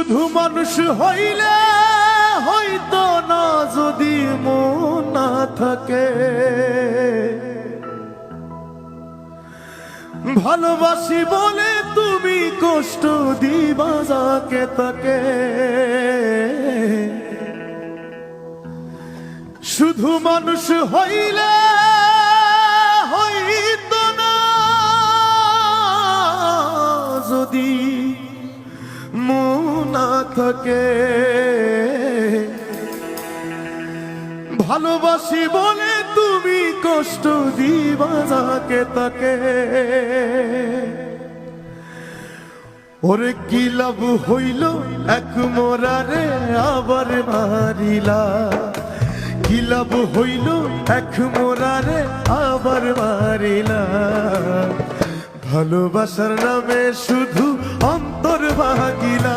শুধু মানুষ হইলে হইতো না যদি মন না থাকে। ভালোবাসি বলে তুমি কষ্ট দিবা যাকে তাকে। শুধু মানুষ হইলে হইতো না যদি মন না থাকে। ভালোবাসি বলে তুমি কষ্ট দিবা যাকে তাকে। ওরে কি লাভ হইল এক মোরারে আবার মারিলা। কি লাভ হইল এক মোরারে আবার মারিলা। ভালোবাসার নামে শুধু অন্তর ভাগিলা।